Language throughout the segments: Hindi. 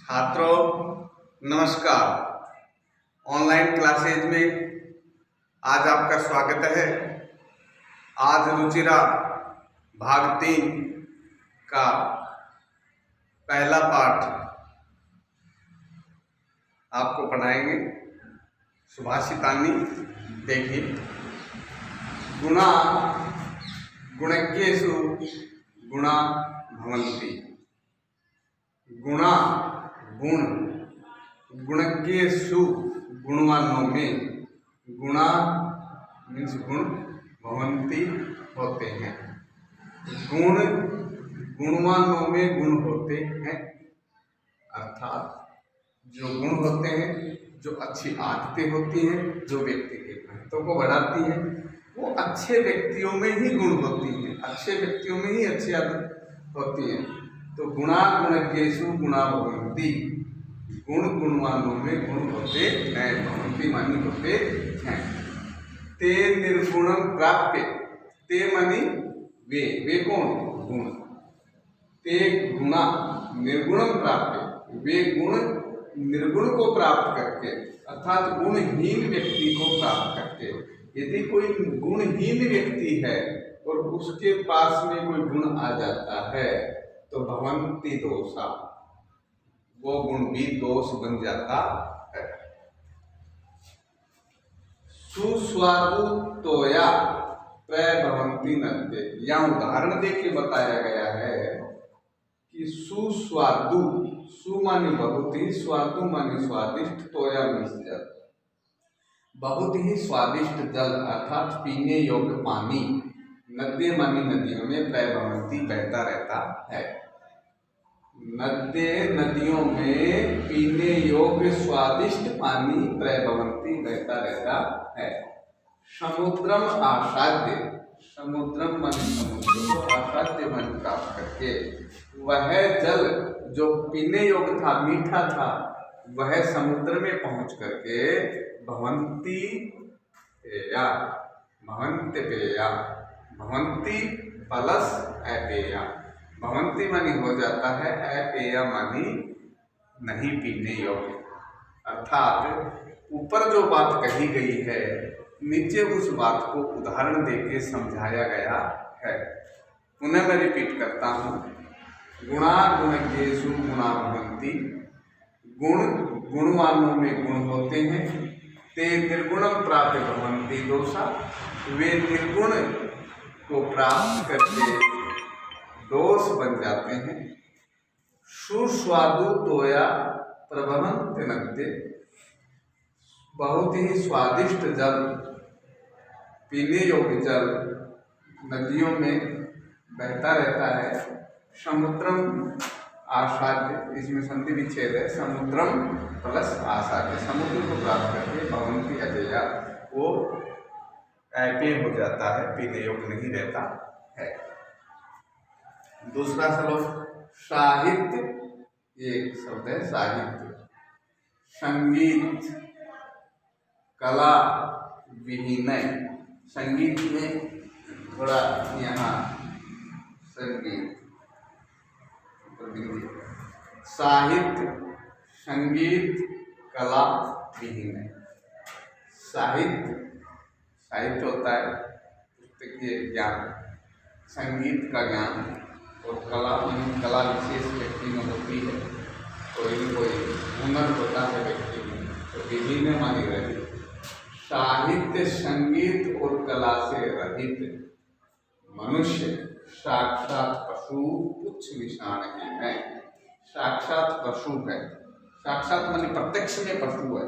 छात्रों नमस्कार। ऑनलाइन क्लासेज में आज आपका स्वागत है। आज रुचिरा भाग 3 का पहला पाठ आपको पढ़ाएंगे। सुभाषितानी देखिए। गुणा गुणज्ञेषु गुणा भवन्ति। गुणा गुण, गुणज्ञेषु गुणवानों में, गुणा मीन्स गुण, भवन्ति होते हैं। गुण गुणवानों में गुण होते हैं, अर्थात जो गुण होते हैं, जो अच्छी आदतें होती हैं, जो व्यक्ति के महत्व को बढ़ाती हैं, वो अच्छे व्यक्तियों में ही गुण होती हैं। अच्छे व्यक्तियों में ही अच्छी आदत होती हैं। तो गुणा गुणज्ञेषु गुणा भवन्ति। गुण गुणवानों में गुण होते हैं, भवन्ति मानी होते हैं। ते निर्गुणं प्राप्य, ते मानी वे कौन? गुण। ते गुणा निर्गुणं प्राप्य, वे गुण निर्गुण को प्राप्त करके, अर्थात गुणहीन व्यक्ति को प्राप्त करके। यदि कोई गुणहीन व्यक्ति है और उसके पास में कोई गुण आ जाता है तो भवन्ति दोषा, वो गुण भी दोष बन जाता है। सुस्वादु तोया प्रभवन्ति नद्ये। यहाँ उदाहरण दे के बताया गया है कि सुस्वादु, सु मानी बहुत ही, स्वादु मानी स्वादिष्ट, तोया मीन्स जल। बहुत ही स्वादिष्ट जल अर्थात पीने योग्य पानी, नद्ये मानी नदियों में, प्रभवन्ति बहता रहता है। नद्ये नदियों में पीने योग्य स्वादिष्ट पानी प्रभवन्ति बहता रहता है। समुद्रम आसाद्य, समुद्रम मन समुद्र, आसाद्य मन प्राप्त करके, वह जल जो पीने योग्य था, मीठा था, वह समुद्र में पहुंच करके भवन्ति पेया, भवन्ति पेया, भवन्ति प्लस अपेया। भवन्ति मानी हो जाता है, अपेया मानी नहीं पीने योग्य। अर्थात ऊपर जो बात कही गई है, नीचे उस बात को उदाहरण देके समझाया गया है। पुनः मैं रिपीट करता हूँ। गुणा गुणज्ञेषु गुणा भवन्ति। गुण गुणवानों में गुण होते हैं। ते निर्गुणं प्राप्य भवन्ति दोषा, वे निर्गुण को प्राप्त करके दोष बन जाते हैं। सुस्वादु तोया प्रभवन्ति नद्ये। बहुत ही स्वादिष्ट जल, पीने योग्य जल नदियों में बहता रहता है। समुद्रम आसाद्य, इसमें संधि विच्छेद है। समुद्रम प्लस आसाद्य, समुद्र को प्राप्त करके भवन्ति अपेया, वो अपेय हो जाता है, पीने योग्य नहीं रहता है। दूसरा श्लोक। साहित्य, एक शब्द है साहित्य। संगीत, कला विहीनय। संगीत में थोड़ा यहाँ संगीत, साहित्य, संगीत, कला विहीनय। साहित्य, साहित्य होता है पुस्तकीय ज्ञान, संगीत का ज्ञान, और कला कला विशेष व्यक्ति में होती है। कोई हुनर होता है व्यक्ति में, तो विभिन्न मानी रही। साहित्य, संगीत और कला से रहित मनुष्य साक्षात पशु पुच्छ विषाण ही है। साक्षात पशु है, साक्षात माने प्रत्यक्ष में पशु है।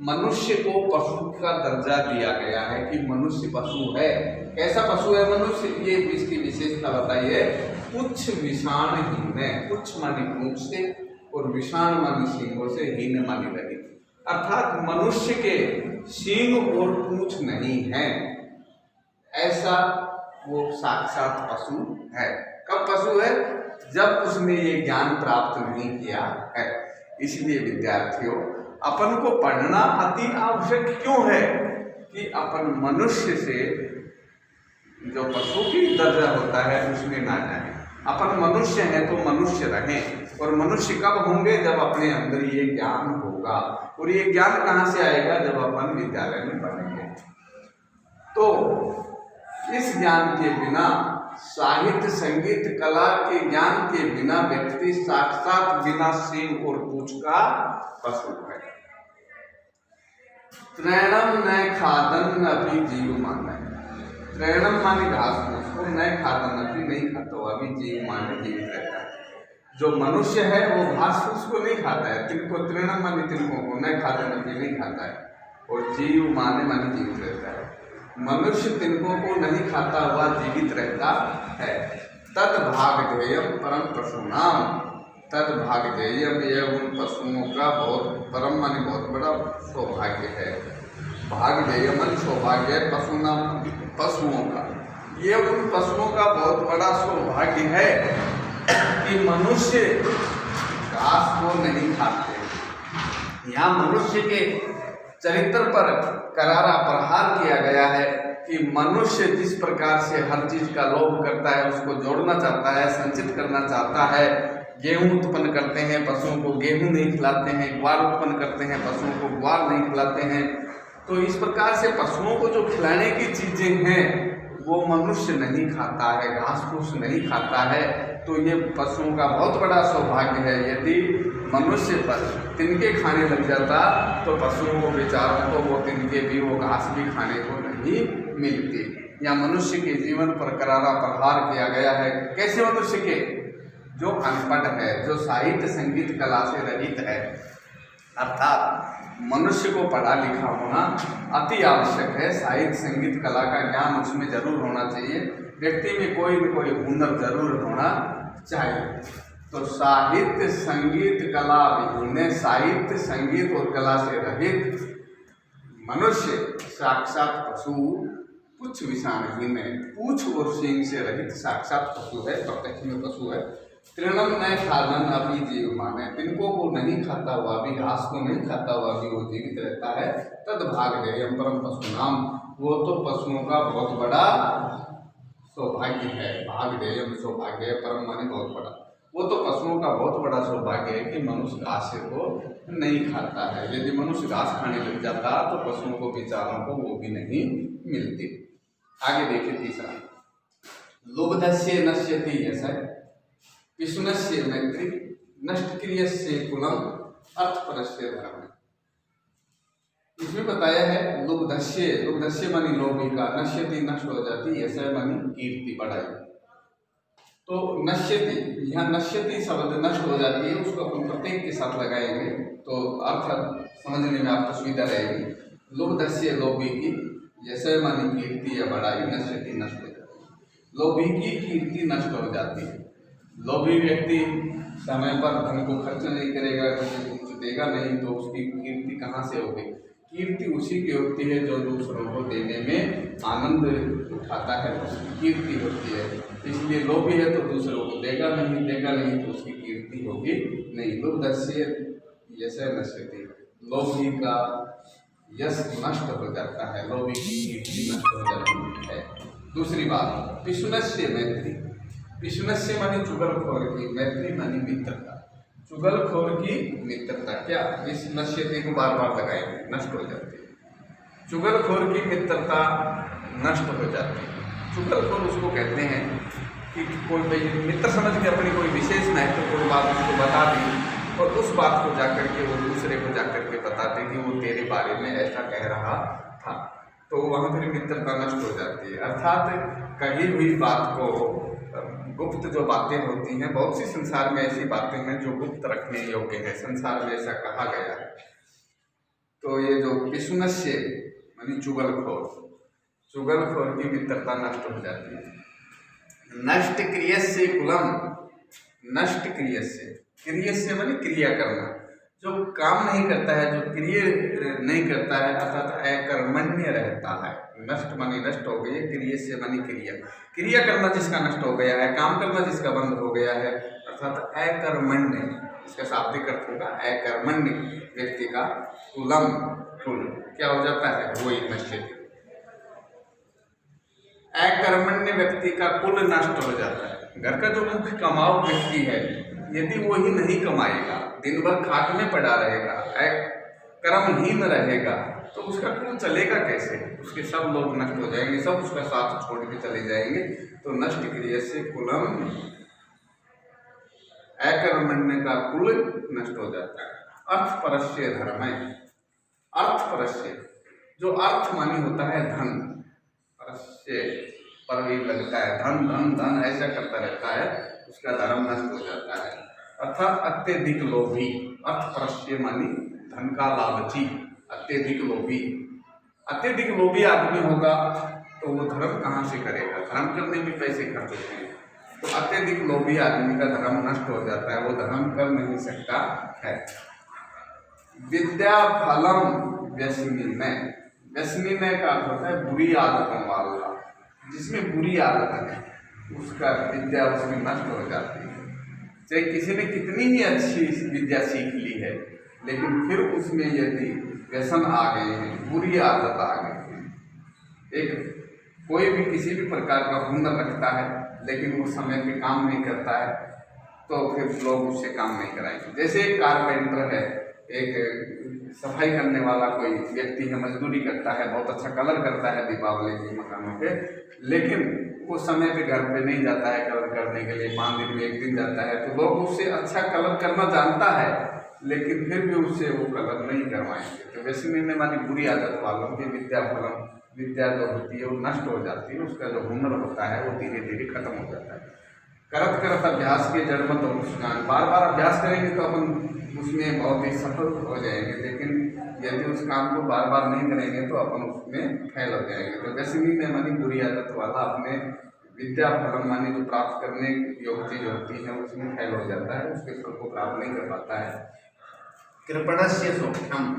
मनुष्य को पशु का दर्जा दिया गया है कि मनुष्य पशु है। कैसा पशु है मनुष्य, ये इसकी विशेषता बताइए। पुच्छ विषाण हीन है। पुच्छ मानी पूंछ से और विषाण मानी सींगों से, हीन मानी रही। अर्थात मनुष्य के सींग और पूंछ नहीं है, ऐसा वो साक्षात पशु है। कब पशु है? जब उसने ये ज्ञान प्राप्त नहीं किया है। इसलिए विद्यार्थियों, अपन को पढ़ना अति आवश्यक क्यों है कि अपन मनुष्य से जो पशु की दर्जा होता है उसमें ना जाए। अपन मनुष्य हैं तो मनुष्य रहें। और मनुष्य कब होंगे? जब अपने अंदर ये ज्ञान होगा। और ये ज्ञान कहाँ से आएगा? जब अपन विद्यालय में पढ़ेंगे। तो इस ज्ञान के बिना, साहित्य संगीत कला के ज्ञान के बिना व्यक्ति साक्षात बिना सींग और पूंछ का पशु है। त्रैणम न खादन अपि जीव माने। त्रैणम माने घास फूस को, न खादन अपि नहीं खाता हुआ भी जीव माने जीवित रहता है। जो मनुष्य है वो घास फूस को नहीं खाता है, तिनको त्रैणम माने तिनकों को, न खादन अपि नहीं खाता है। और जीव माने जीवित रहता है। मनुष्य तिनकों को नहीं खाता हुआ जीवित रहता है। तद भागधेयम परम पशुनाम। तद भागधेयम, ये उन पशुओं का बहुत परम माने बहुत बड़ा सौभाग्य है। भागधेय मन सौभाग्य है, पशुनाम पशुओं का। ये उन पशुओं का बहुत बड़ा सौभाग्य है कि मनुष्य घास को नहीं खाते। यहाँ मनुष्य के चरित्र पर करारा प्रहार किया गया है कि मनुष्य जिस प्रकार से हर चीज का लोभ करता है, उसको जोड़ना चाहता है, संचित करना चाहता है। गेहूं उत्पन्न करते हैं, पशुओं को गेहूं नहीं खिलाते हैं। ग्वार उत्पन्न करते हैं, पशुओं को ग्वार नहीं खिलाते हैं। तो इस प्रकार से पशुओं को जो खिलाने की चीजें हैं वो मनुष्य नहीं खाता है, घास फूस नहीं खाता है। तो ये पशुओं का बहुत बड़ा सौभाग्य है। यदि मनुष्य पर तिनके खाने लग जाता तो पशुओं को, बेचारों को वो तिनके भी, वो घास भी खाने को नहीं मिलती। या मनुष्य के जीवन पर करारा प्रहार किया गया है। कैसे मनुष्य के? जो अनपढ़ है, जो साहित्य संगीत कला से रहित है। अर्थात मनुष्य को पढ़ा लिखा होना अति आवश्यक है। साहित्य संगीत कला का ज्ञान उसमें जरूर होना चाहिए। व्यक्ति में कोई न कोई हुनर जरूर होना चाहिए। तो साहित्य संगीत कला विहीन, साहित्य संगीत और कला से रहित मनुष्य साक्षात पशु, पुच्छ विषाणहीन है। पूछ और सींग से रहित साक्षात पशु है, प्रत्यक्ष में पशु है। तृणम न खादन अपि जीव माने। तिनको को नहीं खाता हुआ भी, घास को नहीं खाता हुआ भी वो जीवित रहता है। तद भागधेयम परम पशुनाम। वो तो पशुओं का बहुत बड़ा सौभाग्य है। भागधेयम सौभाग्य है, परम माने बहुत बड़ा। वो तो पशुओं का बहुत बड़ा सौभाग्य है कि मनुष्य घास को नहीं खाता है। यदि मनुष्य घास खाने लग जाता तो पशुओं को, बेचारों को वो भी नहीं मिलती। आगे देखिए तीसरा, लुब्धस्य नश्यति यशः पिशुनस्य मैत्री नष्ट क्रियस्य कुलम अर्थपरस्य धर्म। इसमें बताया है लुब्धस्य, लुब्धस्य मानी लोभी का, नश्यति नष्ट हो जाती, यशः मानी कीर्ति बढ़ाई। तो नश्यति, यहाँ नश्यति शब्द नष्ट हो जाती है, उसको अपन प्रत्येक के साथ लगाएंगे तो अर्थ समझने में आपको सुविधा रहेगी। लुब्धस्य लोभी की, यशः मानी कीर्ति या बढ़ाई, नश्यति नष्ट हो जाती है। लोभी की कीर्ति नष्ट हो जाती है। लोभी व्यक्ति समय पर धन को खर्च नहीं करेगा, कुछ देगा नहीं, तो उसकी कीर्ति कहाँ से होगी? कीर्ति उसी की होती है जो दूसरों को देने में आनंद उठाता है, उसकी कीर्ति होती है। इसलिए लोभी है तो दूसरों को देगा नहीं तो उसकी कीर्ति होगी नहीं। लुब्धस्य यशः नश्यति, लोभी का यश नष्ट हो जाता है, लोभी की कीर्ति नष्ट हो जाती है। दूसरी बात, पिशुनस्य मैत्री। पिशुनस्य मानी चुगलखोर की, मैत्री मानी मित्रता। चुगलखोर की मित्रता, क्या इस नश्यति को बार बार लगाएंगे, नष्ट हो जाती है। चुगलखोर की मित्रता नष्ट हो जाती है। चुगलखोर उसको कहते हैं कि कोई मित्र समझ के अपनी कोई विशेष महत्वपूर्ण बात उसको बता दी और उस बात को जाकर के वो दूसरे को जाकर के बताते कि वो तेरे बारे में ऐसा कह रहा था, तो वहाँ फिर मित्रता नष्ट हो जाती है। अर्थात कही हुई बात को, गुप्त जो बातें होती हैं, बहुत सी संसार में ऐसी बातें हैं जो गुप्त रखने योग्य है, संसार में ऐसा कहा गया है। तो ये जो पिशुनस्य मानी चुगलखोर, चुगलखोर की मित्रता नष्ट हो जाती है। नष्ट क्रियस्य कुलम, नष्ट क्रियस्य, क्रियस्य मानी क्रिया करना, जो काम नहीं करता है, जो क्रिया नहीं करता है, अर्थात अकर्मण्य रहता है। नष्ट मानी नष्ट हो गई, क्रियस्य मानी क्रिया, क्रिया करना जिसका नष्ट हो गया है, काम करना जिसका बंद हो गया है, अर्थात अकर्मण्य, इसका शाब्दिक अर्थ होगा अकर्मण्य व्यक्ति का कुलम, कुल क्या हो जाता है, वही नश्यति। अकर्मण्य व्यक्ति का कुल नष्ट हो जाता है। घर का जो मुख्य कमाऊ व्यक्ति है यदि वो ही नहीं कमाएगा, दिन भर खाट में पड़ा रहेगा, कर्महीन रहेगा, तो उसका कुल चलेगा कैसे? उसके सब लोग नष्ट हो जाएंगे, सब उसका साथ छोड़ के चले जाएंगे। तो नष्ट क्रिया से कुलम, अकर्मण्य का कुल नष्ट हो जाता है। अर्थ परस्य धर्म है। अर्थ परस्य, जो अर्थ मानी होता है धन, परस्य पर भी लगता है, धन धन धन ऐसा करता रहता है, उसका धर्म नष्ट हो जाता है। अर्थात अत्यधिक लोभी, अर्थ परस्य मानी धन का लालची, अत्यधिक लोभी। अत्यधिक लोभी आदमी होगा तो वो धर्म कहाँ से करेगा? धर्म करने में पैसे खर्च होते हैं। तो अत्यधिक लोभी आदमी का धर्म नष्ट हो जाता है, वो धर्म कर नहीं सकता है। विद्या फलम व्यसनिनय, व्यसनिनय का अर्थ होता है बुरी आदतों वाला। जिसमें बुरी आदत है उसका विद्या उसमें नष्ट हो जाती है। चाहे किसी ने कितनी ही अच्छी विद्या सीख ली है, लेकिन फिर उसमें यदि व्यसन आ गए हैं, बुरी आदत आ गई है, एक कोई भी किसी भी प्रकार का हुनर रखता है लेकिन वो समय पे काम नहीं करता है, तो फिर लोग उससे काम नहीं कराएंगे। जैसे एक कारपेंटर है, एक सफाई करने वाला कोई व्यक्ति है, मजदूरी करता है, बहुत अच्छा कलर करता है दीपावली के मकानों पे, लेकिन वो समय पे घर पे नहीं जाता है कलर करने के लिए, 5 दिन में 1 दिन जाता है, तो लोग उससे अच्छा कलर करना जानता है लेकिन फिर भी उससे वो कलर नहीं करवाएंगे। तो व्यसनी मानी बुरी आदत वालों की विद्या फलम, विद्या जो होती है वो नष्ट हो जाती है, उसका जो हुनर होता है वो धीरे धीरे खत्म हो जाता है। करत करत अभ्यास के जड़ मत अनुष्ठान, बार बार अभ्यास करेंगे तो अपन उसमें बहुत ही सफल हो जाएंगे, लेकिन यदि उस काम को बार बार नहीं करेंगे तो अपन उसमें फैल हो जाएंगे। तो व्यसनी में मानी बुरी आदत वाला अपने विद्या फलम मानी जो प्राप्त करने योग्य चीज होती है उसमें फैल हो जाता है, उसके फल को प्राप्त नहीं कर पाता है। कृपणस्य सौख्यम,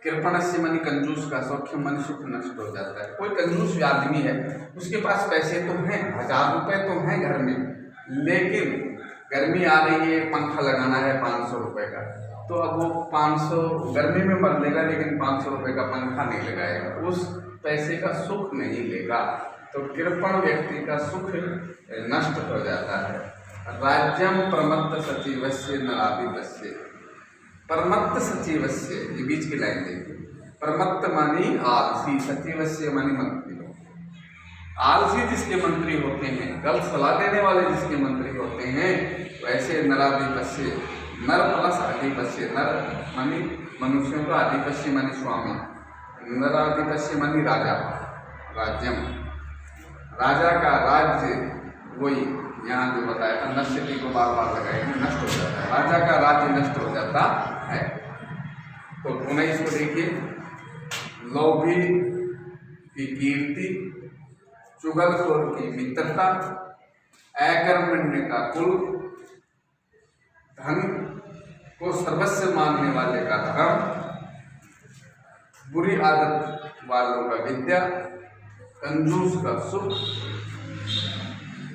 कृपणस्य मानी कंजूस का, सौख्यम मानी सुख नष्ट हो जाता है। कोई कंजूस आदमी है, उसके पास पैसे तो हैं, 1000 रुपये तो हैं घर में, लेकिन गर्मी आ रही है, पंखा लगाना है 500 रुपये का, तो अब वो 500 गर्मी में मर लेगा लेकिन 500 रुपये का पंखा नहीं लगाएगा, उस पैसे का सुख नहीं लेगा। तो कृपण व्यक्ति का सुख नष्ट हो जाता है। राज्यम प्रमत्त सचिवस्य नराधिपस्य, परमत्त सचिवस्य, ये बीच की लाइन देखिए, परमत्त मानी आलसी, सचिवस्य मानी मंत्री। आलसी जिसके मंत्री होते हैं, गलत सलाह देने वाले जिसके मंत्री होते हैं, वैसे नराधिपस्य, नर प्लस अधिपस्य, नर मानी मनुष्यों का, अधिपस्य मानी स्वामी, नराधिपस्य मानी राजा, राज्यम राजा का राज्य, वही यहाँ जो बताया था नश्यति को बार बार लगाएंगे, नष्ट हो जाता है, राजा का राज्य नष्ट हो जाता है। तो पुनः इसको देखिए, लोभी की कीर्ति, चुगलखोर की मित्रता, अकर्मण्य का कुल, धन को सर्वस्व मानने वाले का धर्म, बुरी आदत वालों का विद्या, कंजूस का सुख,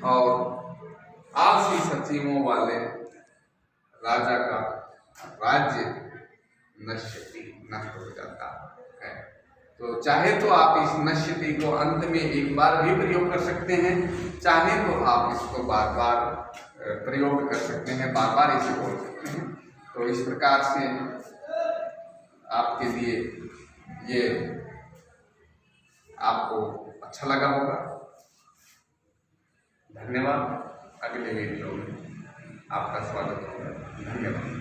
और आलसी सचिवों वाले राजा का राज्य नष्ट हो जाता है। तो चाहे तो आप इस नश्यति को अंत में एक बार भी प्रयोग कर सकते हैं, चाहे तो आप इसको बार बार प्रयोग कर सकते हैं, बार बार इसे बोल सकते हैं। तो इस प्रकार से आपके लिए ये आपको अच्छा लगा होगा। धन्यवाद। अगले वीडियो में आपका स्वागत होगा। धन्यवाद।